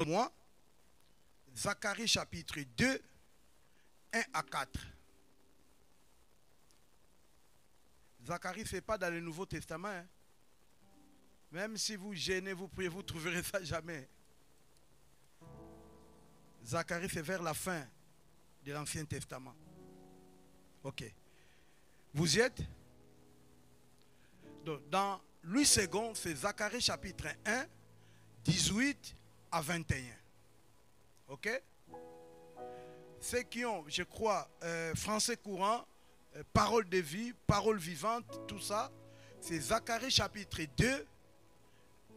Moi, Zacharie chapitre 2, 1 à 4. Zacharie, ce n'est pas dans le Nouveau Testament. Hein. Même si vous gênez, vous priez, vous ne trouverez ça jamais. Zacharie, c'est vers la fin de l'Ancien Testament. Ok. Vous y êtes? Donc, dans Louis II, c'est Zacharie chapitre 1, 18 à 21. Ok? Ceux qui ont, je crois, français courant, parole de vie, parole vivante, tout ça, c'est Zacharie chapitre 2,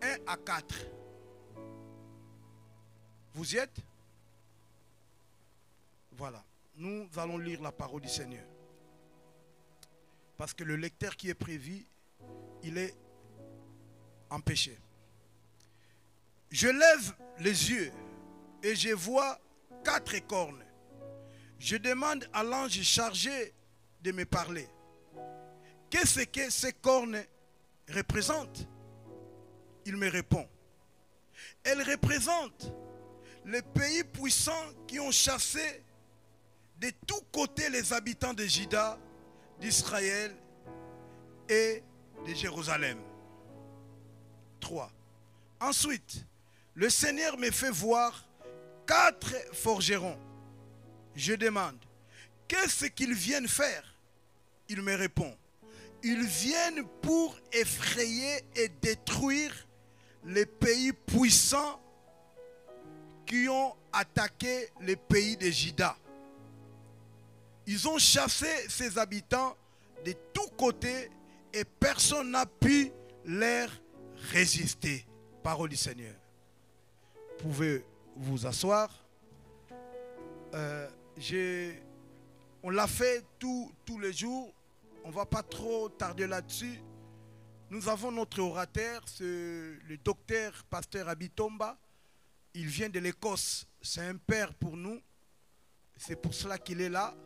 1 à 4. Vous y êtes? Voilà. Nous allons lire la parole du Seigneur. Parce que le lecteur qui est prévu, il est empêché. Je lève les yeux et je vois 4 cornes. Je demande à l'ange chargé de me parler. Qu'est-ce que ces cornes représentent? Il me répond. Elles représentent les pays puissants qui ont chassé de tous côtés les habitants de Juda, d'Israël et de Jérusalem. 3. Ensuite, le Seigneur me fait voir 4 forgerons. Je demande, qu'est-ce qu'ils viennent faire? Il me répond, ils viennent pour effrayer et détruire les pays puissants qui ont attaqué les pays de Juda. Ils ont chassé ses habitants de tous côtés et personne n'a pu leur résister. Parole du Seigneur. Vous pouvez vous asseoir. On l'a fait tous les jours. On ne va pas trop tarder là-dessus. Nous avons notre orateur, le docteur pasteur Abitomba. Il vient de l'Écosse. C'est un père pour nous. C'est pour cela qu'il est là,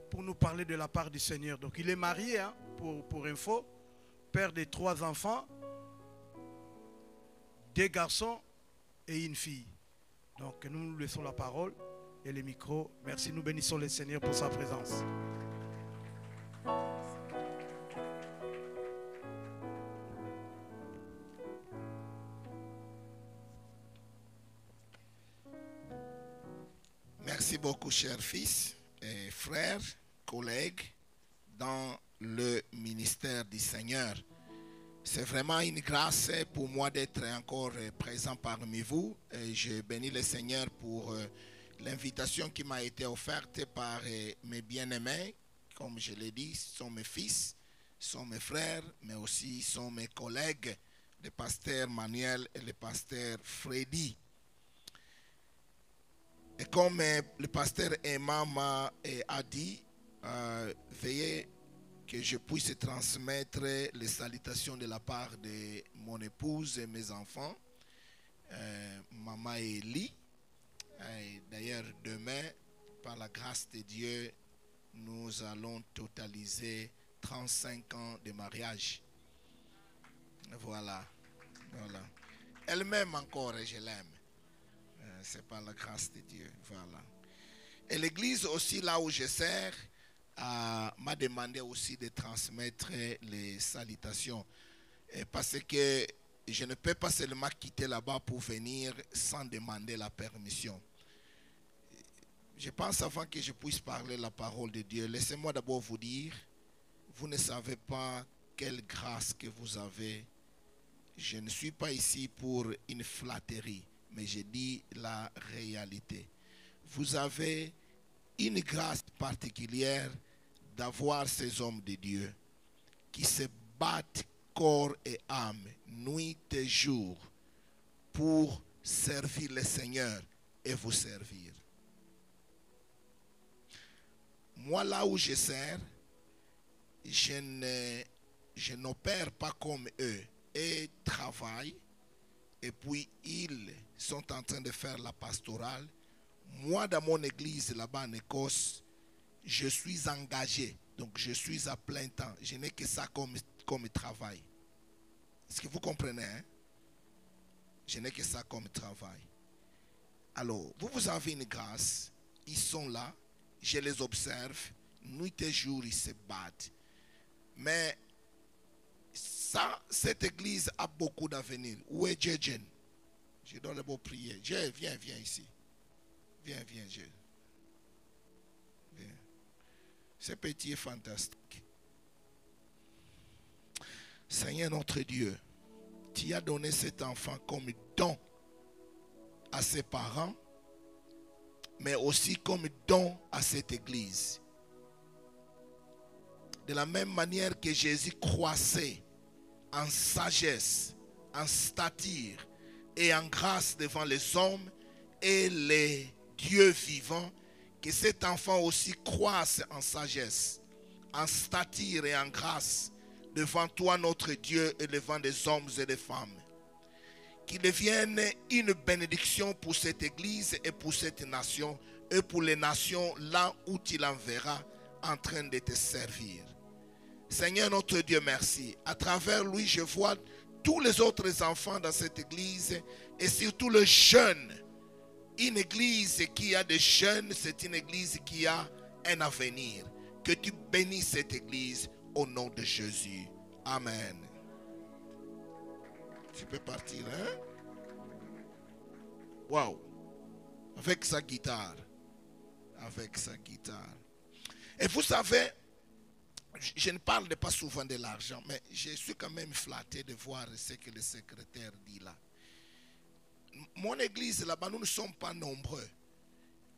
pour nous parler de la part du Seigneur. Donc il est marié, hein, pour info, père de 3 enfants, 2 garçons et une fille. Donc nous laissons la parole et le micro. Merci, nous bénissons le Seigneur pour sa présence. Merci beaucoup, chers fils et frères, collègues, dans le ministère du Seigneur. C'est vraiment une grâce pour moi d'être encore présent parmi vous. Et je bénis le Seigneur pour l'invitation qui m'a été offerte par mes bien-aimés. Comme je l'ai dit, sont mes fils, sont mes frères, mais aussi sont mes collègues, le pasteur Manuel et le pasteur Freddy. Et comme le pasteur Emma a dit, veuillez que je puisse transmettre les salutations de la part de mon épouse et mes enfants, Maman Eli. D'ailleurs, demain, par la grâce de Dieu, nous allons totaliser 35 ans de mariage. Voilà. Elle m'aime encore et je l'aime. C'est par la grâce de Dieu. Voilà. Et l'église aussi, là où je sers, m'a demandé aussi de transmettre les salutations. Parce que je ne peux pas seulement quitter là-bas pour venir sans demander la permission. Je pense avant que je puisse parler la parole de Dieu, laissez-moi d'abord vous dire, vous ne savez pas quelle grâce que vous avez. Je ne suis pas ici pour une flatterie, mais je dis la réalité. Vous avez une grâce particulière d'avoir ces hommes de Dieu qui se battent corps et âme, nuit et jour, pour servir le Seigneur et vous servir. Moi, là où je sers, je n'opère pas comme eux. Ils travaillent et puis ils sont en train de faire la pastorale. Moi, dans mon église là-bas en Écosse, je suis engagé. Donc, je suis à plein temps. Je n'ai que ça comme travail. Est-ce que vous comprenez? Hein? Je n'ai que ça comme travail. Alors, vous avez une grâce. Ils sont là. Je les observe. Nuit et jour, ils se battent. Mais ça, cette église a beaucoup d'avenir. Où est Djedjen? Je dois d'abord prier. Viens ici. Viens, Dieu. Viens. Ce petit est fantastique. Seigneur notre Dieu, tu as donné cet enfant comme don à ses parents, mais aussi comme don à cette église. De la même manière que Jésus croissait en sagesse, en stature et en grâce devant les hommes et les dieux vivants, que cet enfant aussi croisse en sagesse, en stature et en grâce devant toi notre Dieu et devant des hommes et des femmes. Qu'il devienne une bénédiction pour cette église et pour cette nation et pour les nations là où tu l'enverras en train de te servir. Seigneur notre Dieu, merci. À travers lui, je vois tous les autres enfants dans cette église et surtout les jeunes. Une église qui a des jeunes, c'est une église qui a un avenir. Que tu bénisses cette église au nom de Jésus. Amen. Tu peux partir, hein? Waouh! Avec sa guitare. Avec sa guitare. Et vous savez, je ne parle pas souvent de l'argent, mais je suis quand même flatté de voir ce que le secrétaire dit là. Mon église là-bas, nous ne sommes pas nombreux.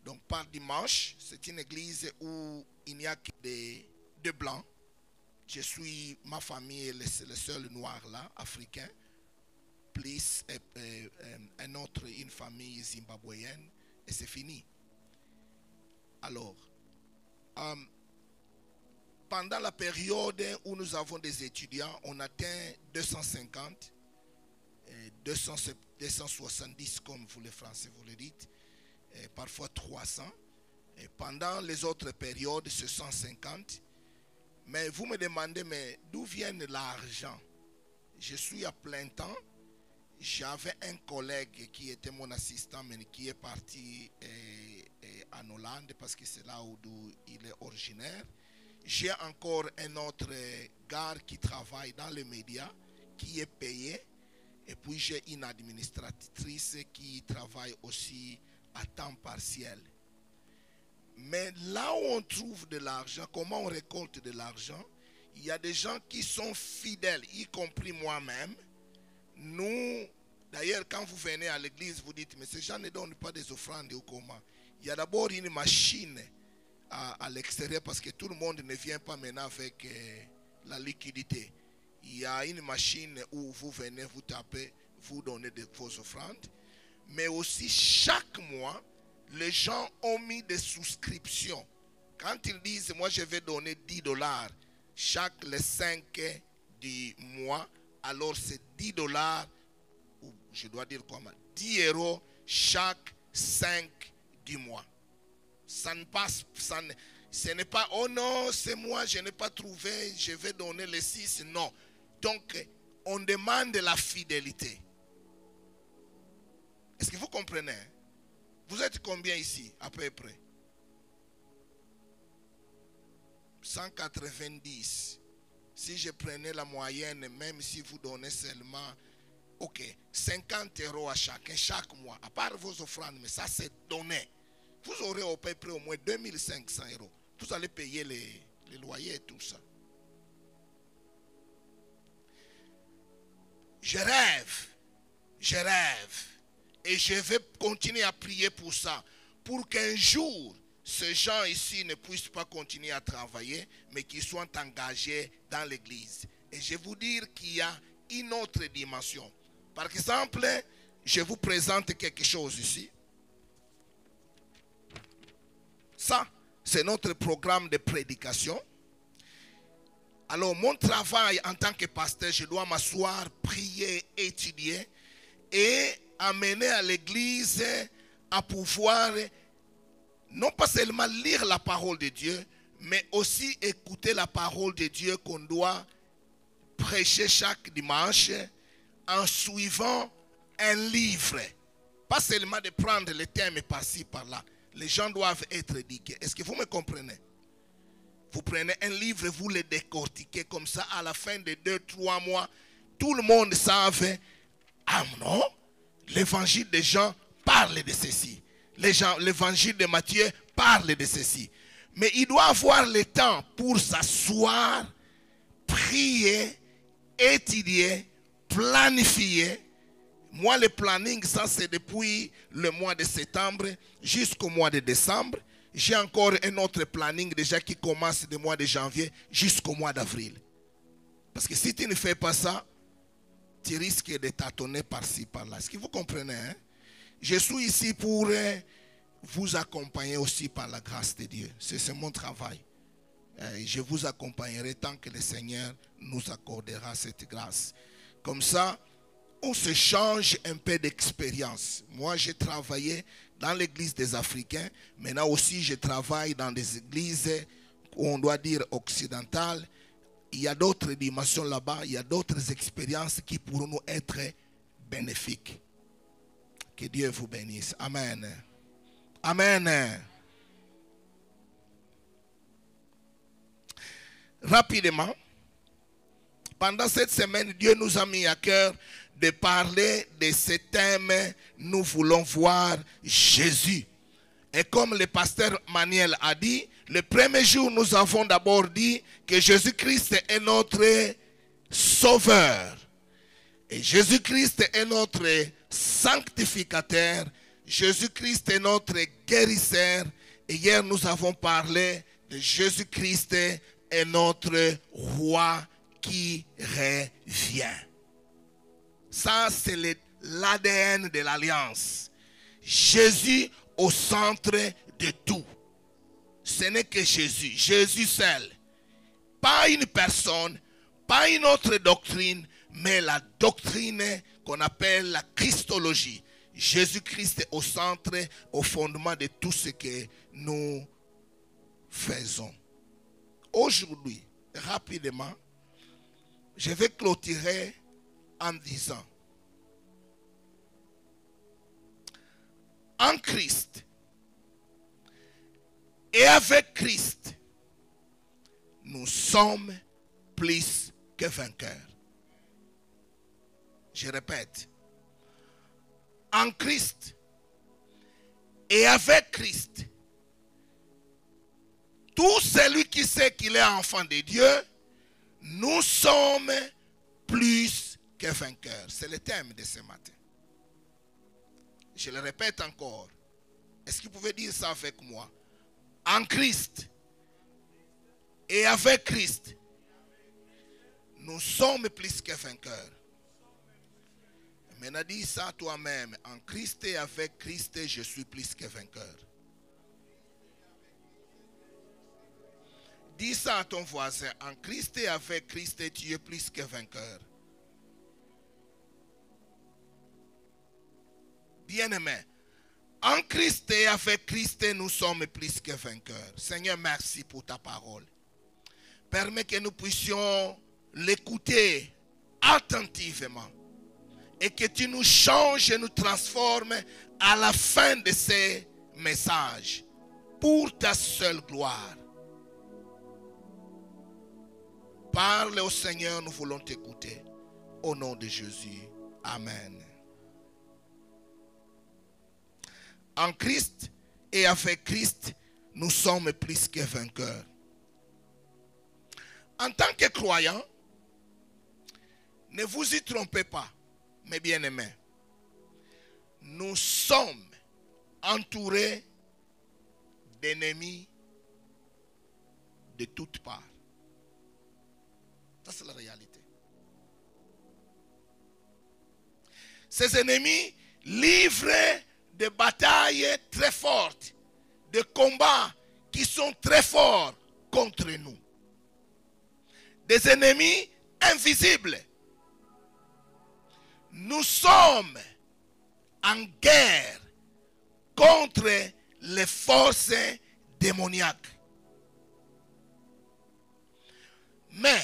Donc par dimanche, c'est une église où il n'y a que des blancs. Je suis, ma famille est le seul noir là, africain. Plus une famille zimbabwéenne. Et c'est fini. Alors, pendant la période où nous avons des étudiants, on atteint 250, 270 comme vous les Français vous le dites, et parfois 300. Et pendant les autres périodes, c'est 150. Mais vous me demandez, mais d'où vient l'argent? Je suis à plein temps. J'avais un collègue qui était mon assistant, mais qui est parti en Hollande parce que c'est là où il est originaire. J'ai encore un autre gars qui travaille dans les médias, qui est payé. Et puis j'ai une administratrice qui travaille aussi à temps partiel. Mais là où on trouve de l'argent, comment on récolte de l'argent? Il y a des gens qui sont fidèles, y compris moi-même. Nous, d'ailleurs, quand vous venez à l'église, vous dites, mais ces gens ne donnent pas des offrandes ou comment? Il y a d'abord une machine à l'extérieur parce que tout le monde ne vient pas maintenant avec la liquidité. Il y a une machine où vous venez, vous tapez, vous donnez vos offrandes. Mais aussi, chaque mois, les gens ont mis des souscriptions. Quand ils disent, moi je vais donner $10 chaque les 5 du mois, alors c'est $10, ou je dois dire comment, 10 € chaque 5 du mois. Ça ne passe, ce n'est pas, oh non, c'est moi, je n'ai pas trouvé, je vais donner les 6, non. Donc, on demande la fidélité. Est-ce que vous comprenez? Vous êtes combien ici, à peu près? 190. Si je prenais la moyenne, même si vous donnez seulement, ok, 50 € à chacun, chaque mois, à part vos offrandes, mais ça c'est donné. Vous aurez à peu près au moins 2500 €. Vous allez payer les loyers et tout ça. Je rêve. Et je vais continuer à prier pour ça. Pour qu'un jour, ces gens ici ne puissent pas continuer à travailler, mais qu'ils soient engagés dans l'église. Et je vais vous dire qu'il y a une autre dimension. Par exemple, je vous présente quelque chose ici. Ça, c'est notre programme de prédication. Alors, mon travail en tant que pasteur, je dois m'asseoir, prier, étudier et amener à l'église à pouvoir non pas seulement lire la parole de Dieu, mais aussi écouter la parole de Dieu qu'on doit prêcher chaque dimanche en suivant un livre. pas seulement de prendre les thèmes par-ci, par-là. Les gens doivent être éduqués. Est-ce que vous me comprenez? Vous prenez un livre, vous le décortiquez comme ça, à la fin de 2-3 mois, tout le monde savait, ah non, l'évangile de Jean parle de ceci. L'évangile de Matthieu parle de ceci. Mais il doit avoir le temps pour s'asseoir, prier, étudier, planifier. Moi, le planning, ça c'est depuis le mois de septembre jusqu'au mois de décembre. J'ai encore un autre planning déjà qui commence du mois de janvier jusqu'au mois d'avril. Parce que si tu ne fais pas ça, tu risques de tâtonner par-ci, par-là. Est-ce que vous comprenez? Hein? Je suis ici pour vous accompagner aussi par la grâce de Dieu. C'est mon travail. Je vous accompagnerai tant que le Seigneur nous accordera cette grâce. Comme ça, on se change un peu d'expérience. Moi, j'ai travaillé dans l'église des Africains. Maintenant aussi, je travaille dans des églises, on doit dire occidentales. Il y a d'autres dimensions là-bas. Il y a d'autres expériences qui pourront nous être bénéfiques. Que Dieu vous bénisse. Amen. Amen. Rapidement, pendant cette semaine, Dieu nous a mis à cœur de parler de ce thème. Nous voulons voir Jésus. Et comme le pasteur Manuel a dit, le premier jour, nous avons d'abord dit que Jésus-Christ est notre sauveur. Et Jésus-Christ est notre sanctificateur. Jésus-Christ est notre guérisseur. Et hier, nous avons parlé de Jésus-Christ est notre roi qui revient. Ça, c'est l'ADN de l'alliance. Jésus au centre de tout. Ce n'est que Jésus. Jésus seul. Pas une personne, pas une autre doctrine, mais la doctrine qu'on appelle la Christologie. Jésus-Christ au centre, au fondement de tout ce que nous faisons. Aujourd'hui, rapidement, je vais clôturer en disant, en Christ et avec Christ, nous sommes plus que vainqueurs. Je répète, en Christ et avec Christ, tout celui qui sait qu'il est enfant de Dieu, nous sommes plus que vainqueurs. C'est le thème de ce matin. Je le répète encore. Est-ce que vous pouvez dire ça avec moi? En Christ et avec Christ, nous sommes plus que vainqueurs. Maintenant, dis ça toi-même. En Christ et avec Christ, je suis plus que vainqueur. Dis ça à ton voisin. En Christ et avec Christ, tu es plus que vainqueur. Bien-aimé, en Christ et avec Christ, nous sommes plus que vainqueurs. Seigneur, merci pour ta parole. Permets que nous puissions l'écouter attentivement et que tu nous changes et nous transformes à la fin de ces messages pour ta seule gloire. Parle au Seigneur, nous voulons t'écouter. Au nom de Jésus. Amen. En Christ et avec Christ, nous sommes plus que vainqueurs. En tant que croyants, ne vous y trompez pas, mes bien-aimés. Nous sommes entourés d'ennemis de toutes parts. Ça, c'est la réalité. Ces ennemis livrent des batailles très fortes, des combats qui sont très forts contre nous. Des ennemis invisibles. Nous sommes en guerre contre les forces démoniaques. Mais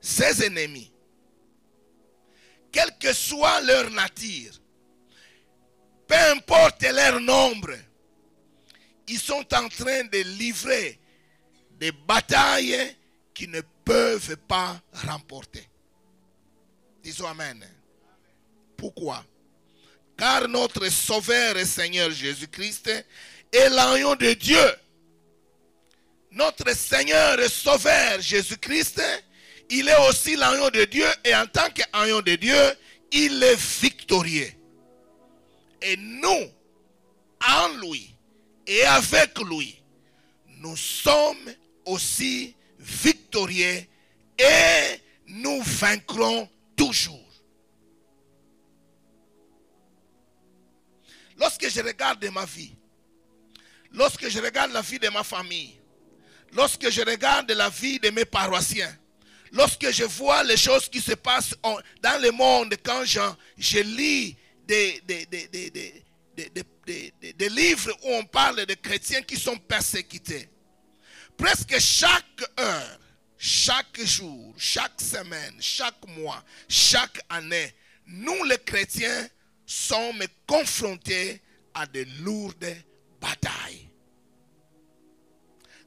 ces ennemis, quelle que soit leur nature, peu importe leur nombre, ils sont en train de livrer des batailles qu'ils ne peuvent pas remporter. Disons Amen. Pourquoi? Car notre Sauveur et Seigneur Jésus-Christ est l'agneau de Dieu. Notre Seigneur et Sauveur Jésus-Christ, il est aussi l'agneau de Dieu, et en tant qu'agneau de Dieu, il est victorieux. Et nous, en lui et avec lui, nous sommes aussi victorieux et nous vaincrons toujours. Lorsque je regarde ma vie, lorsque je regarde la vie de ma famille, lorsque je regarde la vie de mes paroissiens, lorsque je vois les choses qui se passent dans le monde, quand je lis des livres où on parle de chrétiens qui sont persécutés, presque chaque heure, chaque jour, chaque semaine, chaque mois, chaque année, nous les chrétiens sommes confrontés à de lourdes batailles.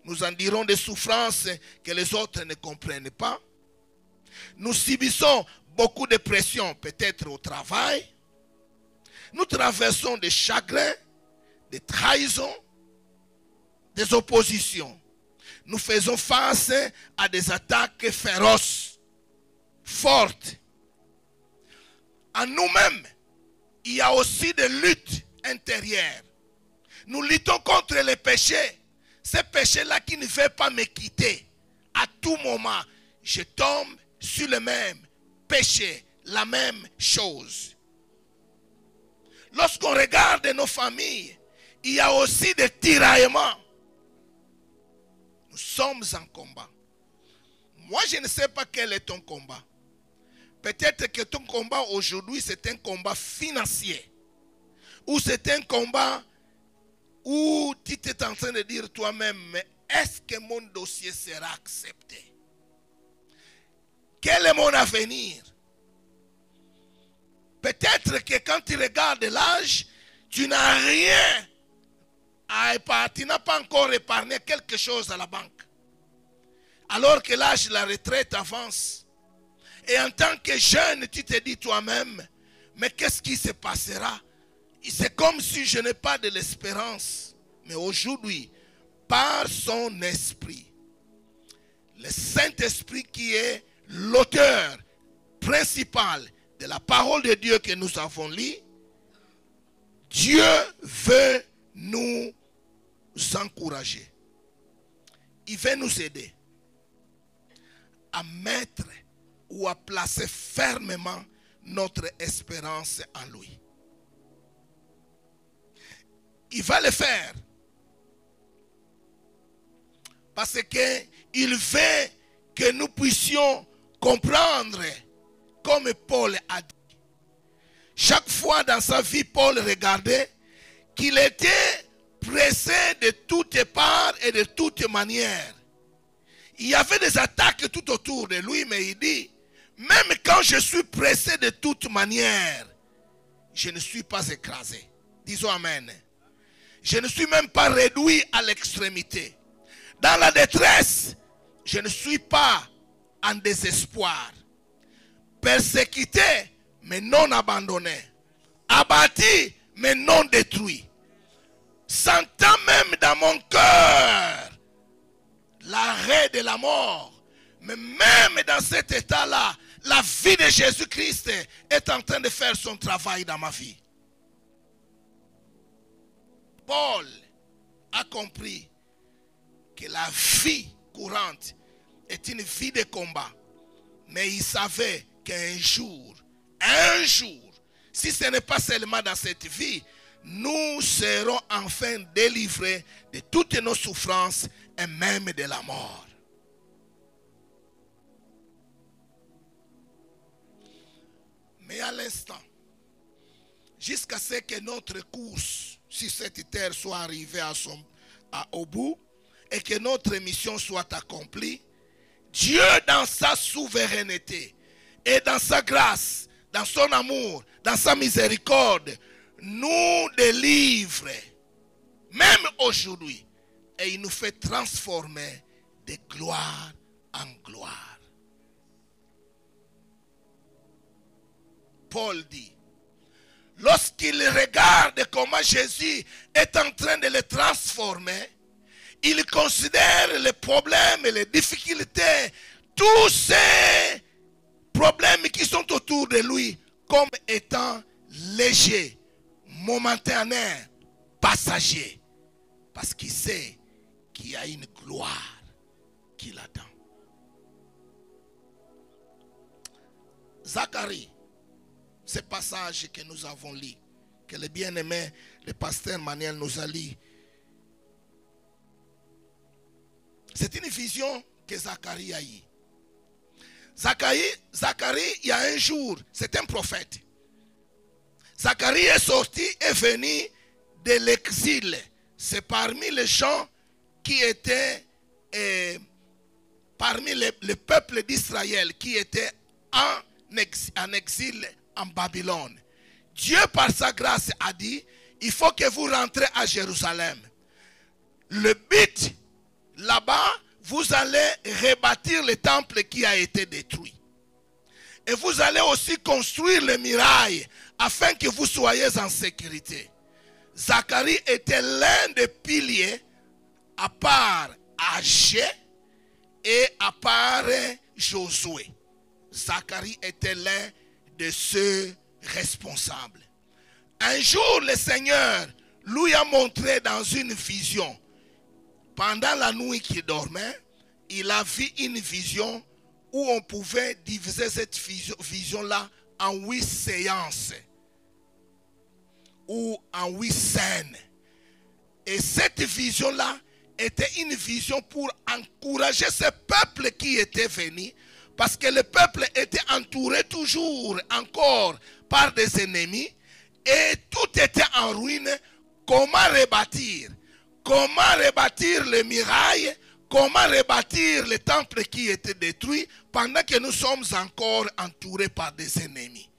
Nous en dirons des souffrances que les autres ne comprennent pas. Nous subissons beaucoup de pression, peut-être au travail. Nous traversons des chagrins, des trahisons, des oppositions. Nous faisons face à des attaques féroces, fortes. En nous-mêmes, il y a aussi des luttes intérieures. Nous luttons contre les péchés. Ces péchés-là qui ne veulent pas me quitter. À tout moment, je tombe sur le même péché, la même chose. Lorsqu'on regarde nos familles, il y a aussi des tiraillements. Nous sommes en combat. Moi, je ne sais pas quel est ton combat. Peut-être que ton combat aujourd'hui, c'est un combat financier. Ou c'est un combat où tu es en train de dire toi-même, mais est-ce que mon dossier sera accepté? Quel est mon avenir? Peut-être que quand tu regardes l'âge, tu n'as rien à épargner. Tu n'as pas encore épargné quelque chose à la banque. Alors que l'âge de la retraite avance. Et en tant que jeune, tu te dis toi-même, mais qu'est-ce qui se passera? C'est comme si je n'ai pas de l'espérance. Mais aujourd'hui, par son esprit, le Saint-Esprit qui est l'auteur principal de la parole de Dieu que nous avons lue, Dieu veut nous encourager. Il veut nous aider à mettre ou à placer fermement notre espérance en lui. Il va le faire parce qu'il veut que nous puissions comprendre, comme Paul a dit. Chaque fois dans sa vie, Paul regardait qu'il était pressé de toutes parts et de toutes manières. Il y avait des attaques tout autour de lui, mais il dit, même quand je suis pressé de toutes manières, je ne suis pas écrasé. Disons Amen. Je ne suis même pas réduit à l'extrémité. Dans la détresse, je ne suis pas en désespoir. Persécuté, mais non abandonné. Abattu, mais non détruit. Sentant même dans mon cœur l'arrêt de la mort. Mais même dans cet état-là, la vie de Jésus-Christ est en train de faire son travail dans ma vie. Paul a compris que la vie courante est une vie de combat. Mais il savait qu'un jour, si ce n'est pas seulement dans cette vie, nous serons enfin délivrés de toutes nos souffrances et même de la mort. Mais à l'instant, jusqu'à ce que notre course sur cette terre soit arrivée au bout et que notre mission soit accomplie, Dieu dans sa souveraineté et dans sa grâce, dans son amour, dans sa miséricorde, nous délivre, même aujourd'hui, et il nous fait transformer de gloire en gloire. Paul dit, lorsqu'il regarde comment Jésus est en train de le transformer, il considère les problèmes et les difficultés, tous ces problèmes qui sont autour de lui comme étant légers, momentanés, passagers. Parce qu'il sait qu'il y a une gloire qui l'attend. Zacharie, ce passage que nous avons lu, que le bien-aimé, le pasteur Manuel nous a lu, c'est une vision que Zacharie a eue. Zacharie, il y a un jour, c'est un prophète. Zacharie est sorti et venu de l'exil. C'est parmi les gens qui étaient, parmi le peuple d'Israël qui était en exil en Babylone. Dieu, par sa grâce, a dit, il faut que vous rentrez à Jérusalem. Le but, là-bas, vous allez rebâtir le temple qui a été détruit. Et vous allez aussi construire les murailles afin que vous soyez en sécurité. Zacharie était l'un des piliers, à part Agé et à part Josué. Zacharie était l'un de ceux responsables. Un jour, le Seigneur lui a montré dans une vision. Pendant la nuit qu'il dormait, il a vu une vision où on pouvait diviser cette vision-là en 8 séances ou en 8 scènes. Et cette vision-là était une vision pour encourager ce peuple qui était venu, parce que le peuple était entouré toujours encore par des ennemis et tout était en ruine. Comment rebâtir? Comment rebâtir les murailles? Comment rebâtir le temple qui était détruit pendant que nous sommes encore entourés par des ennemis?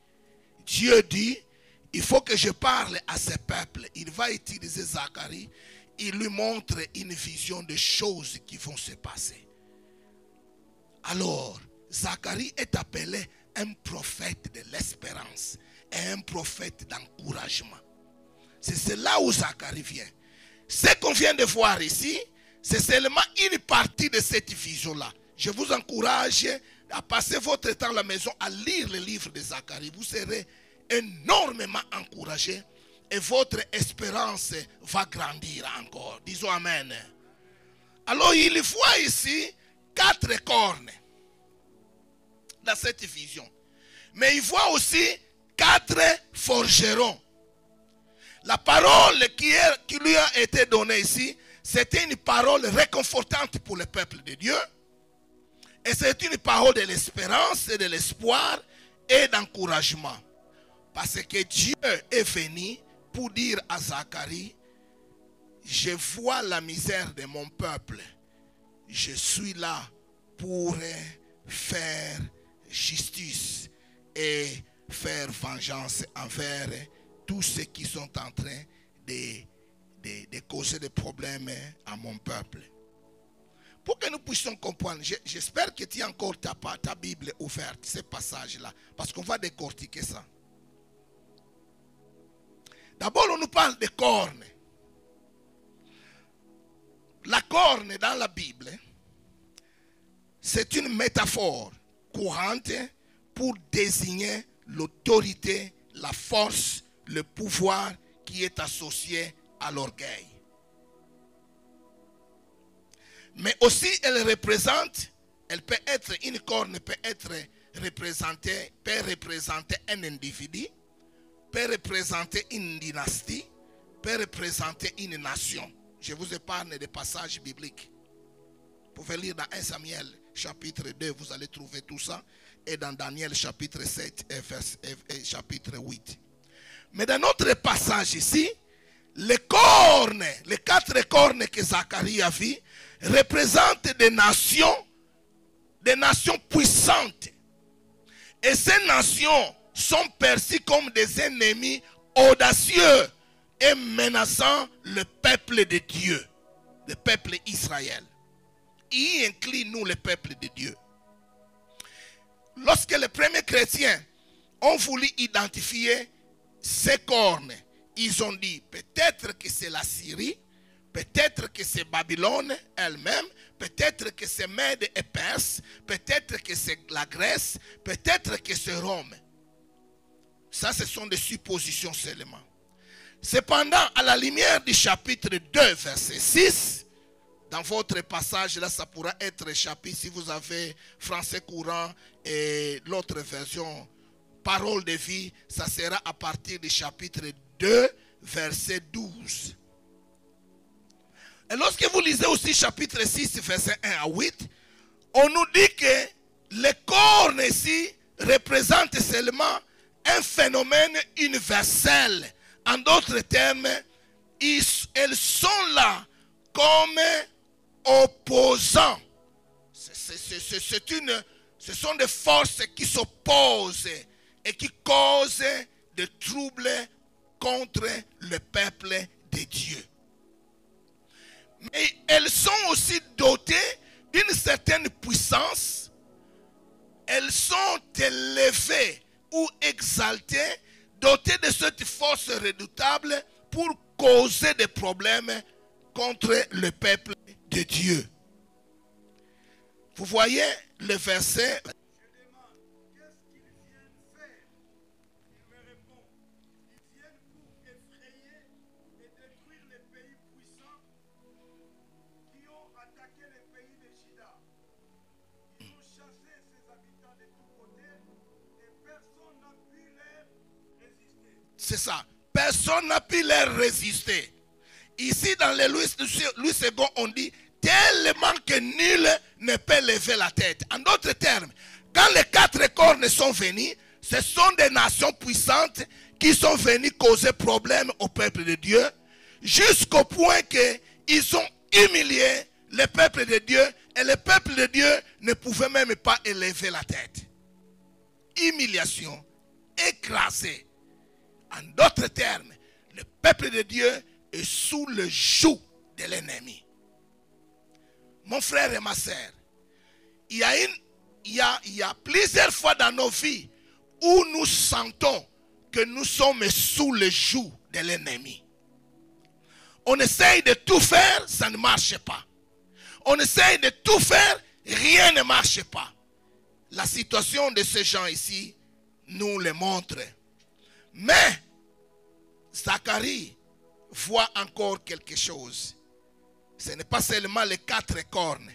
Dieu dit, il faut que je parle à ce peuple. Il va utiliser Zacharie. Il lui montre une vision de choses qui vont se passer. Alors, Zacharie est appelé un prophète de l'espérance et un prophète d'encouragement. C'est là où Zacharie vient. Ce qu'on vient de voir ici, c'est seulement une partie de cette vision-là. Je vous encourage à passer votre temps à la maison à lire le livre de Zacharie. Vous serez énormément encouragé et votre espérance va grandir encore. Disons Amen. Alors il voit ici 4 cornes dans cette vision. Mais il voit aussi 4 forgerons. La parole qui lui a été donnée ici, c'était une parole réconfortante pour le peuple de Dieu. Et c'est une parole de l'espérance et de l'espoir et d'encouragement. Parce que Dieu est venu pour dire à Zacharie, je vois la misère de mon peuple. Je suis là pour faire justice et faire vengeance envers tous ceux qui sont en train de causer des problèmes à mon peuple. Pour que nous puissions comprendre, j'espère que tu as encore ta Bible ouverte, ce passage-là, parce qu'on va décortiquer ça. D'abord, on nous parle de cornes. La corne dans la Bible, c'est une métaphore courante pour désigner l'autorité, la force, le pouvoir qui est associé à l'orgueil. Mais aussi elle peut être, une corne peut représenter un individu, peut représenter une dynastie, peut représenter une nation. Je vous épargne des passages bibliques. Vous pouvez lire dans 1 Samuel chapitre 2, vous allez trouver tout ça. Et dans Daniel chapitre 7 et chapitre 8. Mais dans notre passage ici, les 4 cornes que Zacharie a vues, représentent des nations puissantes. Et ces nations sont perçues comme des ennemis audacieux et menaçant le peuple de Dieu, le peuple Israël. Il incline nous, le peuple de Dieu. Lorsque les premiers chrétiens ont voulu identifier ces cornes, ils ont dit peut-être que c'est la Syrie, peut-être que c'est Babylone elle-même, peut-être que c'est Mède et Perse, peut-être que c'est la Grèce, peut-être que c'est Rome. Ça, ce sont des suppositions seulement. Cependant, à la lumière du chapitre 2, verset 6, dans votre passage, là, ça pourra être chapitre, si vous avez français courant et l'autre version, parole de vie, ça sera à partir du chapitre 2, verset 12. Et lorsque vous lisez aussi chapitre 6, verset 1 à 8, on nous dit que les cornes ici représentent seulement un phénomène universel. En d'autres termes, elles sont là comme opposants. Ce sont des forces qui s'opposent et qui causent des troubles contre le peuple de Dieu. Mais elles sont aussi dotées d'une certaine puissance. Elles sont élevées ou exaltées, dotées de cette force redoutable pour causer des problèmes contre le peuple de Dieu. Vous voyez le verset. Je demande, qu'est-ce qu'ils viennent faire? Il me répond, ils viennent pour effrayer et détruire les pays puissants qui ont attaqué les pays de Juda. Ils ont chassé ses habitants de tous côtés et personne n'a pu leur résister. C'est ça. Personne n'a pu leur résister. Ici, dans les Louis II, on dit tellement que nul ne peut lever la tête. En d'autres termes, quand les 4 cornes sont venus, ce sont des nations puissantes qui sont venues causer problème au peuple de Dieu, jusqu'au point qu'ils ont humilié le peuple de Dieu, et le peuple de Dieu ne pouvait même pas élever la tête. Humiliation, écrasé. En d'autres termes, le peuple de Dieu est sous le joug de l'ennemi. Mon frère et ma soeur, il y a plusieurs fois dans nos vies où nous sentons que nous sommes sous le joug de l'ennemi. On essaye de tout faire, ça ne marche pas. On essaye de tout faire, rien ne marche pas. La situation de ces gens ici nous le montre. Mais Zacharie voit encore quelque chose. Ce n'est pas seulement les 4 cornes,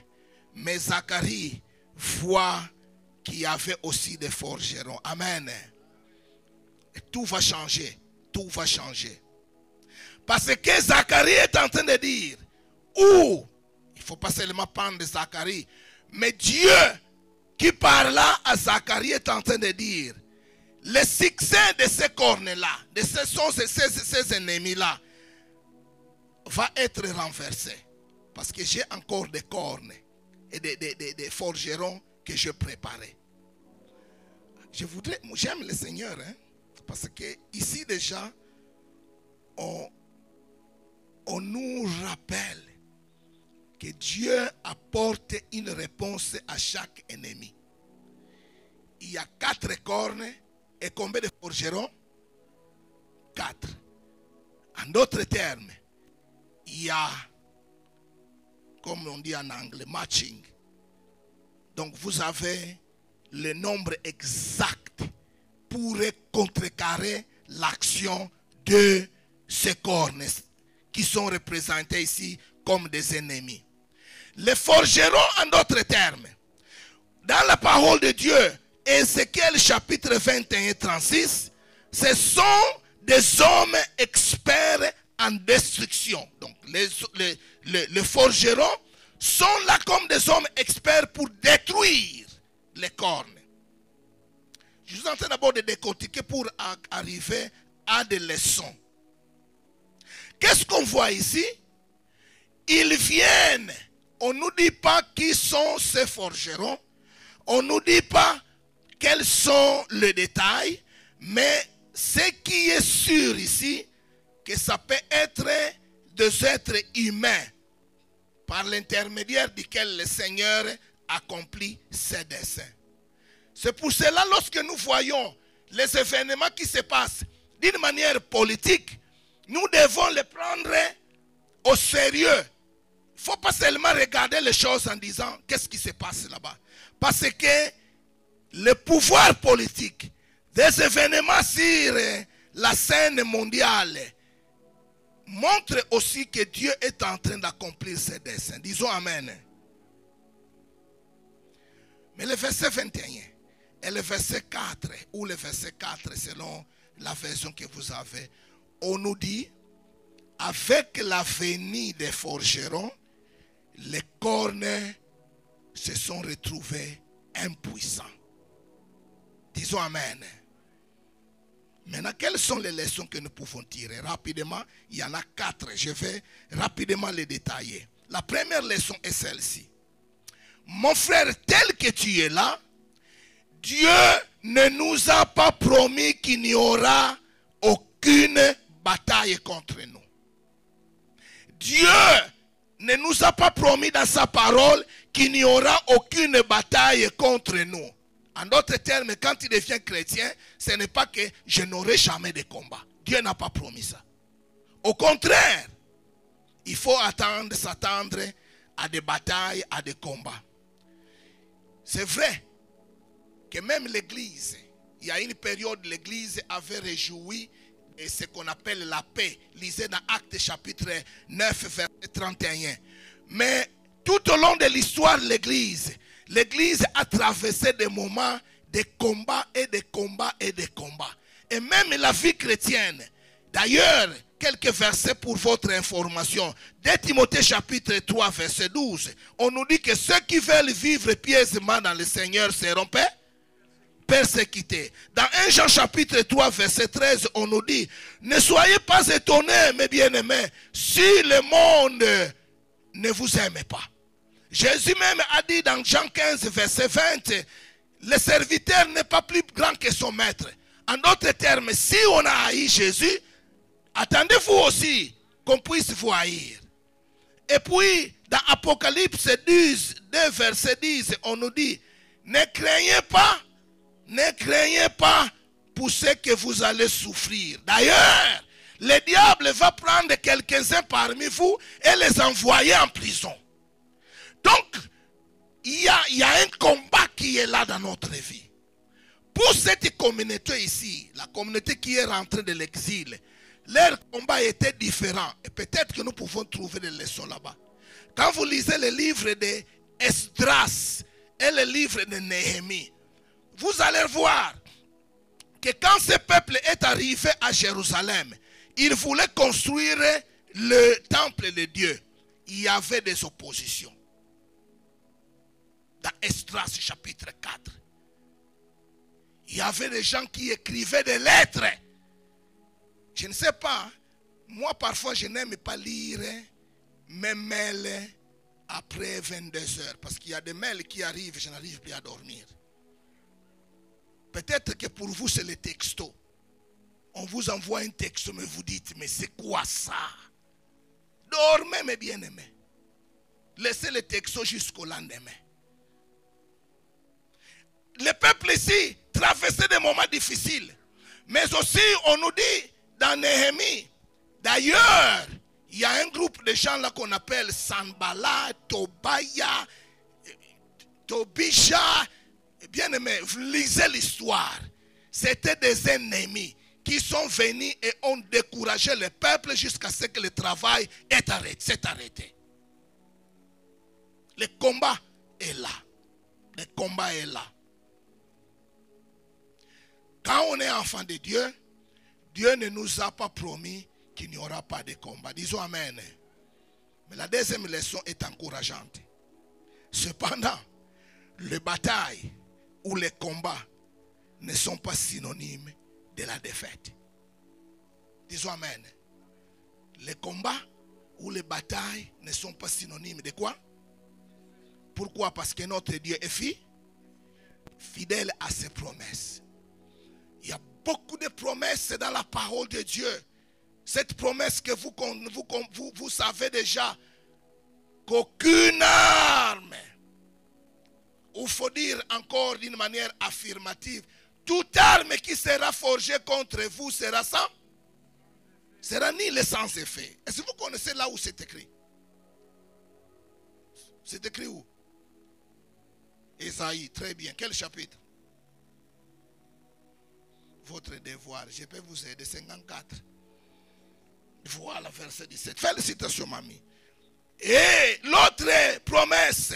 mais Zacharie voit qu'il y avait aussi des forgerons. Amen. Et tout va changer. Tout va changer. Parce que Zacharie est en train de dire, il ne faut pas seulement prendre Zacharie, mais Dieu qui parla à Zacharie est en train de dire, le succès de ces cornes-là, de ces ennemis-là, va être renversé. Parce que j'ai encore des cornes et des forgerons que je préparais. J'aime le Seigneur, hein, parce que ici déjà, on nous rappelle que Dieu apporte une réponse à chaque ennemi. Il y a 4 cornes et combien de forgerons? 4. En d'autres termes, il y a, comme on dit en anglais, matching. Donc vous avez le nombre exact pour contrecarrer l'action de ces cornes qui sont représentés ici comme des ennemis. Les forgerons, en d'autres termes, dans la parole de Dieu, Ézéchiel chapitre 21 et 36, ce sont des hommes experts en destruction. Donc les forgerons sont là comme des hommes experts pour détruire les cornes. Je suis en train d'abord de décortiquer pour arriver à des leçons. Qu'est-ce qu'on voit ici? Ils viennent. On ne nous dit pas qui sont ces forgerons. On ne nous dit pas quels sont les détails. Mais ce qui est sûr ici, que ça peut être des êtres humains par l'intermédiaire duquel le Seigneur accomplit ses desseins. C'est pour cela, lorsque nous voyons les événements qui se passent d'une manière politique, nous devons les prendre au sérieux. Il ne faut pas seulement regarder les choses en disant qu'est-ce qui se passe là-bas. Parce que le pouvoir politique, des événements sur la scène mondiale, montre aussi que Dieu est en train d'accomplir ses desseins. Disons Amen. Mais le verset 21 et le verset 4, ou le verset 4 selon la version que vous avez, on nous dit, avec la venue des forgerons, les cornes se sont retrouvés impuissants. Disons Amen. Maintenant, quelles sont les leçons que nous pouvons tirer? Rapidement, il y en a 4. Je vais rapidement les détailler. La première leçon est celle-ci. Mon frère, tel que tu es là, Dieu ne nous a pas promis qu'il n'y aura aucune bataille contre nous. Dieu ne nous a pas promis dans sa parole qu'il n'y aura aucune bataille contre nous. En d'autres termes, quand tu deviens chrétien, ce n'est pas que je n'aurai jamais de combat. Dieu n'a pas promis ça. Au contraire, il faut s'attendre à des batailles, à des combats. C'est vrai que même l'Église, il y a une période où l'Église avait réjoui de ce qu'on appelle la paix. Lisez dans Actes chapitre 9, verset 31. Mais tout au long de l'histoire de l'Église a traversé des moments de combats et de combats et de combats. Et même la vie chrétienne. D'ailleurs, quelques versets pour votre information. Dès Timothée chapitre 3, verset 12, on nous dit que ceux qui veulent vivre pieusement dans le Seigneur seront persécutés. Dans 1 Jean chapitre 3, verset 13, on nous dit, ne soyez pas étonnés, mes bien-aimés, si le monde ne vous aime pas. Jésus même a dit dans Jean 15, verset 20, le serviteur n'est pas plus grand que son maître. En d'autres termes, si on a haï Jésus, attendez-vous aussi qu'on puisse vous haïr. Et puis, dans Apocalypse 10, 2 verset 10, on nous dit, ne craignez pas pour ce que vous allez souffrir. D'ailleurs, le diable va prendre quelques-uns parmi vous et les envoyer en prison. Donc, il y a un combat qui est là dans notre vie. Pour cette communauté ici, la communauté qui est rentrée de l'exil, leur combat était différent. Et peut-être que nous pouvons trouver des leçons là-bas. Quand vous lisez le livre de Esdras et le livre de Néhémie, vous allez voir que quand ce peuple est arrivé à Jérusalem, il voulait construire le temple de Dieu. Il y avait des oppositions. Dans Esdras chapitre 4, il y avait des gens qui écrivaient des lettres. Je ne sais pas, moi parfois je n'aime pas lire mes mails après 22 heures. Parce qu'il y a des mails qui arrivent, je n'arrive plus à dormir. Peut-être que pour vous c'est le texto. On vous envoie un texto, mais vous dites, mais c'est quoi ça? Dormez mes bien-aimés. Laissez le texto jusqu'au lendemain. Le peuple ici traversait des moments difficiles. Mais aussi, on nous dit dans Néhémie, d'ailleurs, il y a un groupe de gens là qu'on appelle Sanballat, Tobia, Tobisha. Bien aimé, vous lisez l'histoire. C'était des ennemis qui sont venus et ont découragé le peuple jusqu'à ce que le travail s'est arrêté. Le combat est là. Le combat est là. Quand on est enfant de Dieu, Dieu ne nous a pas promis qu'il n'y aura pas de combat. Disons Amen. Mais la deuxième leçon est encourageante. Cependant, les batailles ou les combats ne sont pas synonymes de la défaite. Disons Amen. Les combats ou les batailles ne sont pas synonymes de quoi? Pourquoi? Parce que notre Dieu est fidèle à ses promesses. Il y a beaucoup de promesses dans la parole de Dieu. Cette promesse que vous savez déjà qu'aucune arme, ou il faut dire encore d'une manière affirmative, toute arme qui sera forgée contre vous sera sans, sera nul et sans effet. Est-ce que vous connaissez là où c'est écrit? C'est écrit où? Ésaïe, très bien. Quel chapitre? Votre devoir, je peux vous aider, 54. Voilà, verset 17. Félicitations, mamie. Et l'autre promesse,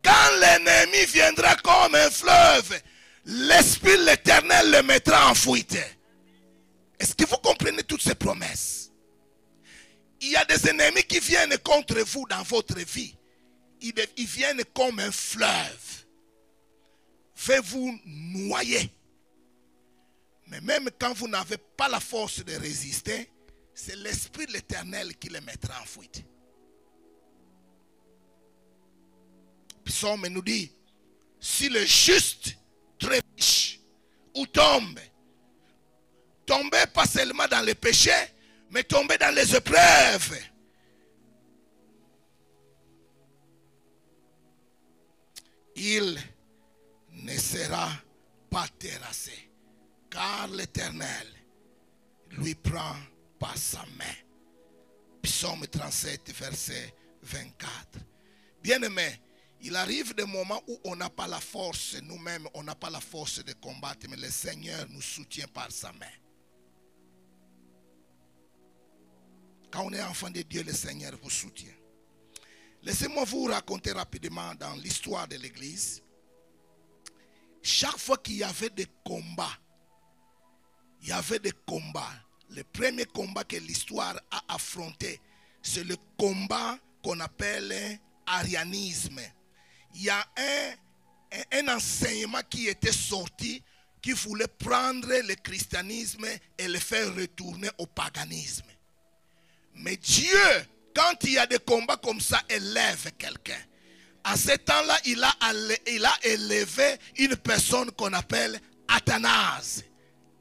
quand l'ennemi viendra comme un fleuve, l'Esprit de l'Éternel le mettra en fuite. Est-ce que vous comprenez toutes ces promesses? Il y a des ennemis qui viennent contre vous dans votre vie. Ils viennent comme un fleuve. Fait vous noyer. Mais même quand vous n'avez pas la force de résister, c'est l'Esprit de l'Éternel qui les mettra en fuite. Psaume nous dit, si le juste trébuche ou tombe, tombez pas seulement dans le péché, mais tombez dans les épreuves. Il ne sera pas terrassé, car l'Éternel lui prend par sa main. Psaume 37, verset 24. Bien-aimé, il arrive des moments où on n'a pas la force, nous-mêmes, on n'a pas la force de combattre, mais le Seigneur nous soutient par sa main. Quand on est enfant de Dieu, le Seigneur vous soutient. Laissez-moi vous raconter rapidement dans l'histoire de l'Église. Chaque fois qu'il y avait des combats, le premier combat que l'histoire a affronté, c'est le combat qu'on appelle arianisme. Il y a un enseignement qui était sorti, qui voulait prendre le christianisme et le faire retourner au paganisme. Mais Dieu, quand il y a des combats comme ça, élève quelqu'un. À ce temps-là, il a élevé une personne qu'on appelle Athanase,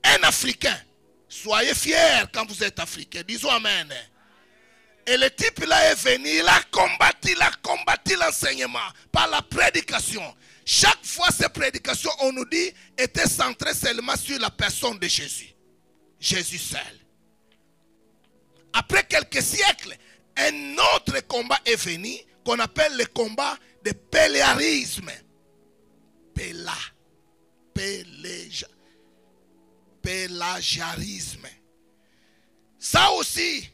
un Africain. Soyez fiers quand vous êtes Africain. Disons Amen. Et le type là est venu, il a combattu l'enseignement par la prédication. Chaque fois, ces prédications, on nous dit, étaient centrées seulement sur la personne de Jésus. Jésus seul. Après quelques siècles, un autre combat est venu, qu'on appelle le combat de péléarisme. Pélagiarisme. Ça aussi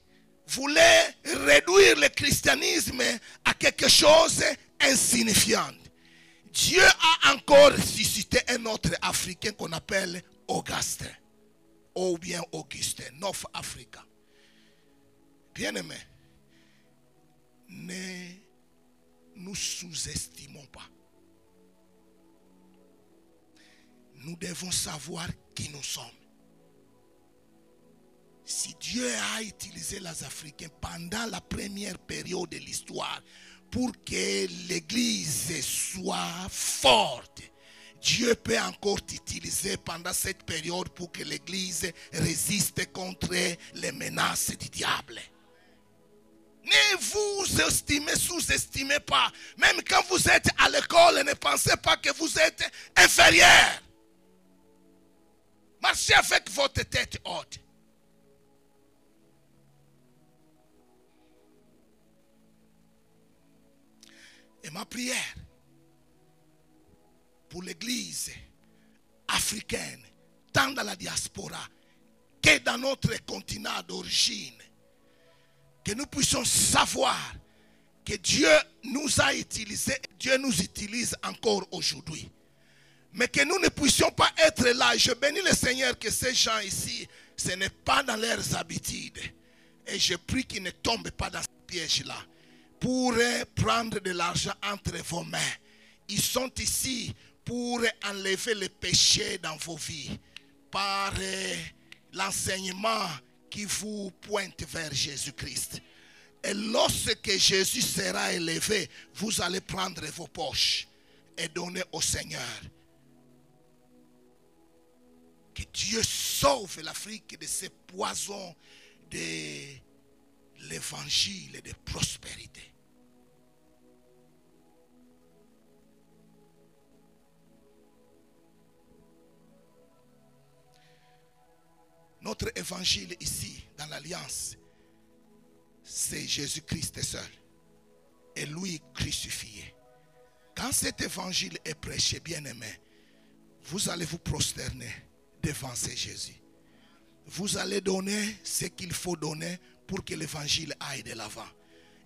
voulait réduire le christianisme à quelque chose d'insignifiant. Dieu a encore ressuscité un autre Africain qu'on appelle Augustin. Ou bien Augustin, North Africa. Bien-aimés, ne nous sous-estimons pas. Nous devons savoir qui nous sommes. Si Dieu a utilisé les Africains pendant la première période de l'histoire pour que l'Église soit forte, Dieu peut encore t'utiliser pendant cette période pour que l'Église résiste contre les menaces du diable. Ne vous estimez, sous-estimez pas. Même quand vous êtes à l'école, ne pensez pas que vous êtes inférieur. Marchez avec votre tête haute. Et ma prière pour l'Église africaine, tant dans la diaspora que dans notre continent d'origine, que nous puissions savoir que Dieu nous a utilisés, Dieu nous utilise encore aujourd'hui. Mais que nous ne puissions pas être là. Je bénis le Seigneur que ces gens ici, ce n'est pas dans leurs habitudes. Et je prie qu'ils ne tombent pas dans ce piège-là. Pour prendre de l'argent entre vos mains. Ils sont ici pour enlever le péché dans vos vies. Par l'enseignement qui vous pointe vers Jésus-Christ. Et lorsque Jésus sera élevé, vous allez prendre vos poches et donner au Seigneur. Que Dieu sauve l'Afrique de ces poisons de l'évangile et de prospérité. Notre évangile ici, dans l'Alliance, c'est Jésus-Christ seul. Et lui crucifié. Quand cet évangile est prêché, bien-aimé, vous allez vous prosterner devant ce Jésus. Vous allez donner ce qu'il faut donner pour que l'évangile aille de l'avant.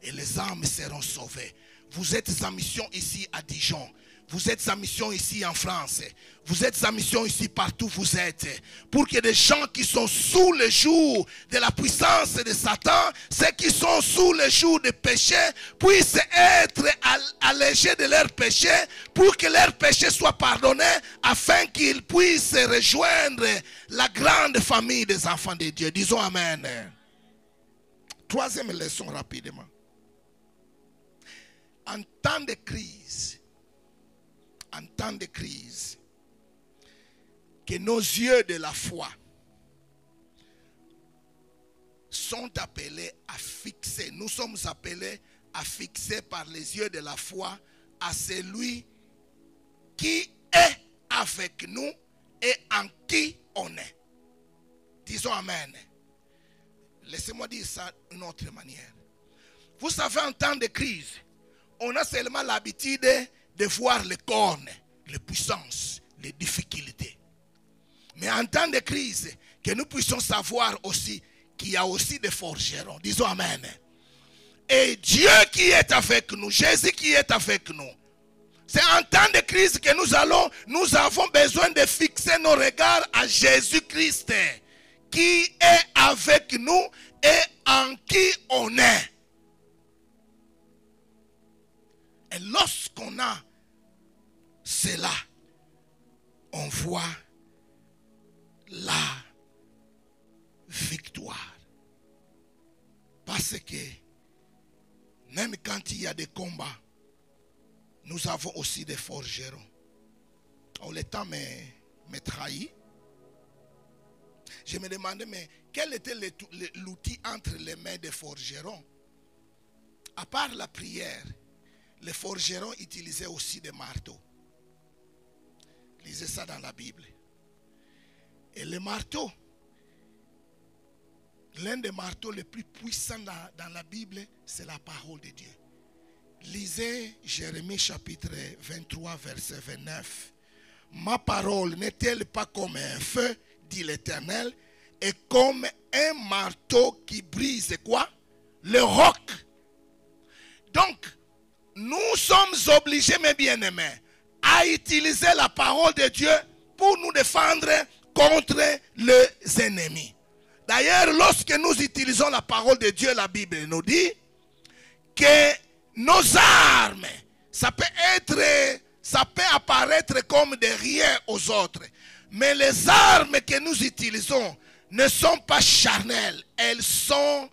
Et les âmes seront sauvées. Vous êtes en mission ici à Dijon. Vous êtes en mission ici en France. Vous êtes en mission ici partout où vous êtes. Pour que des gens qui sont sous le joug de la puissance de Satan, ceux qui sont sous le joug du péché, puissent être allégés de leurs péchés, pour que leurs péchés soient pardonnés, afin qu'ils puissent rejoindre la grande famille des enfants de Dieu. Disons Amen. Troisième leçon rapidement. En temps de crise, que nos yeux de la foi sont appelés à fixer. Nous sommes appelés à fixer par les yeux de la foi à celui qui est avec nous et en qui on est. Disons Amen. Laissez-moi dire ça d'une autre manière. Vous savez, en temps de crise, on a seulement l'habitude de voir les cornes, les puissances, les difficultés. Mais en temps de crise, que nous puissions savoir aussi qu'il y a aussi des forgerons. Disons Amen. Et Dieu qui est avec nous, Jésus qui est avec nous. C'est en temps de crise que nous avons besoin de fixer nos regards à Jésus-Christ, qui est avec nous et en qui on est. Et lorsqu'on a cela, on voit la victoire. Parce que même quand il y a des combats, nous avons aussi des forgerons. Oh, le temps me trahit. Je me demandais, mais quel était l'outil entre les mains des forgerons? À part la prière, les forgerons utilisaient aussi des marteaux. Lisez ça dans la Bible. Et les marteaux, l'un des marteaux les plus puissants dans la Bible, c'est la parole de Dieu. Lisez Jérémie chapitre 23, verset 29. Ma parole n'est-elle pas comme un feu, dit l'Éternel, et comme un marteau qui brise quoi? Le roc. Donc, nous sommes obligés, mes bien-aimés, à utiliser la parole de Dieu pour nous défendre contre les ennemis. D'ailleurs, lorsque nous utilisons la parole de Dieu, la Bible nous dit que nos armes, ça peut apparaître comme de rien aux autres. Mais les armes que nous utilisons ne sont pas charnelles. Elles sont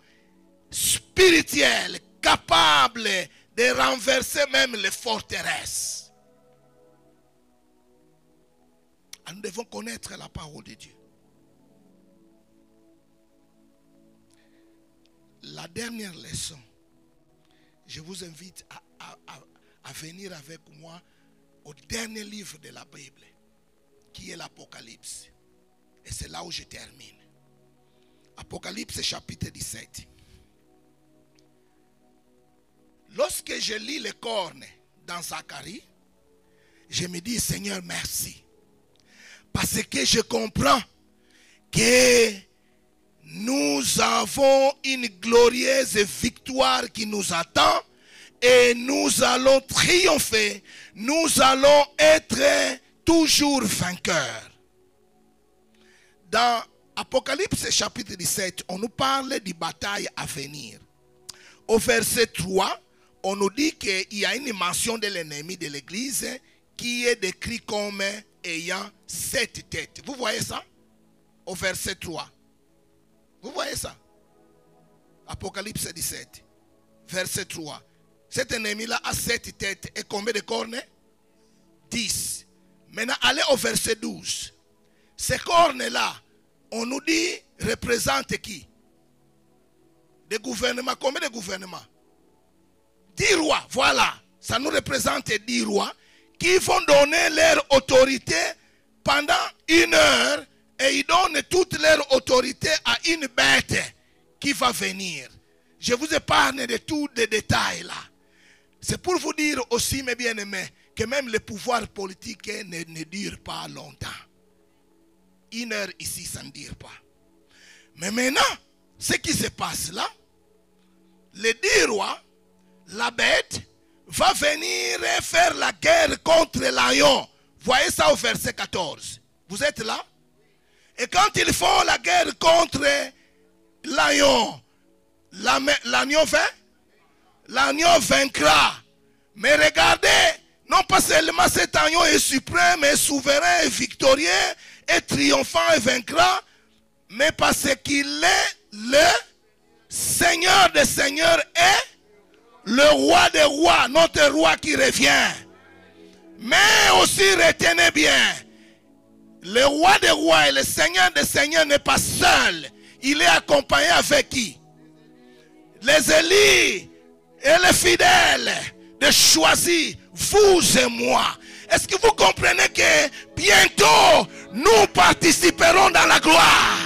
spirituelles, capables de renverser même les forteresses. Nous devons connaître la parole de Dieu. La dernière leçon, je vous invite à venir avec moi au dernier livre de la Bible, qui est l'Apocalypse. Et c'est là où je termine. Apocalypse chapitre 17. Lorsque je lis les cornes dans Zacharie, je me dis, Seigneur, merci. Parce que je comprends que nous avons une glorieuse victoire qui nous attend et nous allons triompher. Nous allons être toujours vainqueurs. Dans Apocalypse chapitre 17, on nous parle des batailles à venir. Au verset 3, on nous dit qu'il y a une mention de l'ennemi de l'église qui est décrit comme ayant 7 têtes. Vous voyez ça? Au verset 3. Vous voyez ça? Apocalypse 17, verset 3. Cet ennemi-là a 7 têtes et combien de cornes? 10. Maintenant, allez au verset 12. Ces cornes-là, on nous dit, représentent qui? Des gouvernements. Combien de gouvernements? 10 rois, voilà. Ça nous représente 10 rois qui vont donner leur autorité pendant 1 heure et ils donnent toute leur autorité à une bête qui va venir. Je vous épargne de tous les détails là. C'est pour vous dire aussi, mes bien-aimés, que même le pouvoir politique ne dure pas longtemps. 1 heure ici, ça ne dure pas. Mais maintenant, ce qui se passe là, les 10 rois, la bête, va venir faire la guerre contre l'agneau. Voyez ça au verset 14. Vous êtes là? Et quand ils font la guerre contre l'agneau, l'agneau vaincra. Mais regardez, non pas seulement cet agneau est suprême, et souverain, et victorieux, et triomphant, et vaincra, mais parce qu'il est le Seigneur des seigneurs et le roi des rois, notre roi qui revient. Mais aussi retenez bien, le roi des rois et le Seigneur des seigneurs n'est pas seul. Il est accompagné avec qui? Les élus et les fidèles de choisir, vous et moi. Est-ce que vous comprenez que bientôt nous participerons dans la gloire?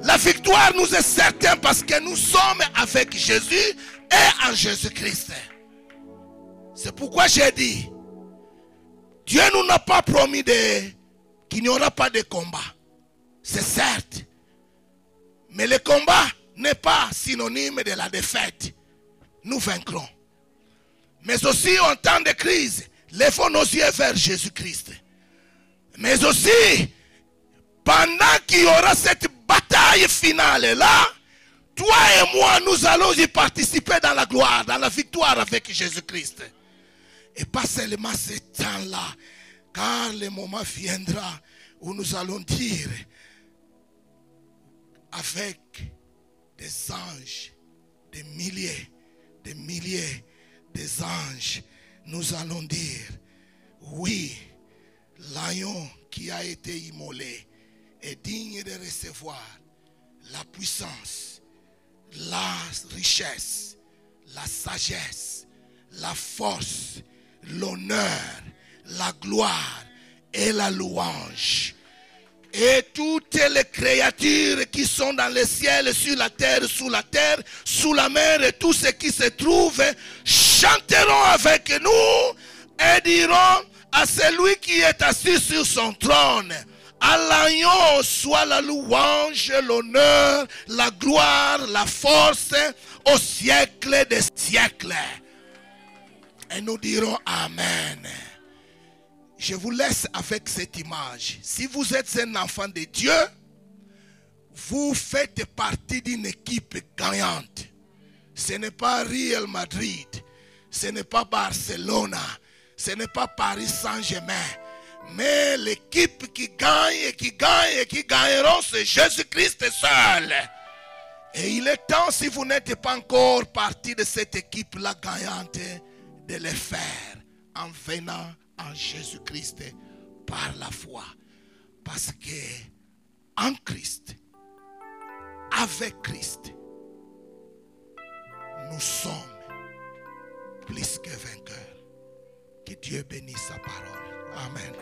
La victoire nous est certaine parce que nous sommes avec Jésus et en Jésus-Christ. C'est pourquoi j'ai dit, Dieu ne nous a pas promis qu'il n'y aura pas de combat. C'est certes. Mais le combat n'est pas synonyme de la défaite. Nous vaincrons. Mais aussi en temps de crise, lèvons nos yeux vers Jésus-Christ. Mais aussi, pendant qu'il y aura cette bataille finale là, toi et moi, nous allons y participer dans la gloire, dans la victoire avec Jésus-Christ. Et pas seulement ce temps-là, car le moment viendra où nous allons dire avec des anges, des milliers, des anges, nous allons dire, oui, l'agneau qui a été immolé est digne de recevoir la puissance, la richesse, la sagesse, la force, l'honneur, la gloire et la louange. Et toutes les créatures qui sont dans le ciel, sur la terre, sous la mer et tout ce qui se trouve, chanteront avec nous et diront à celui qui est assis sur son trône, à l'agneau soit la louange, l'honneur, la gloire, la force au siècle des siècles. Et nous dirons Amen. Je vous laisse avec cette image. Si vous êtes un enfant de Dieu, vous faites partie d'une équipe gagnante. Ce n'est pas Real Madrid, ce n'est pas Barcelona, ce n'est pas Paris Saint-Germain. Mais l'équipe qui gagne et qui gagne et qui gagneront, c'est Jésus-Christ seul. Et il est temps, si vous n'êtes pas encore partie de cette équipe-là gagnante, de le faire en venant en Jésus-Christ par la foi. Parce que en Christ, avec Christ, nous sommes plus que vainqueurs. Que Dieu bénisse sa parole. Amen.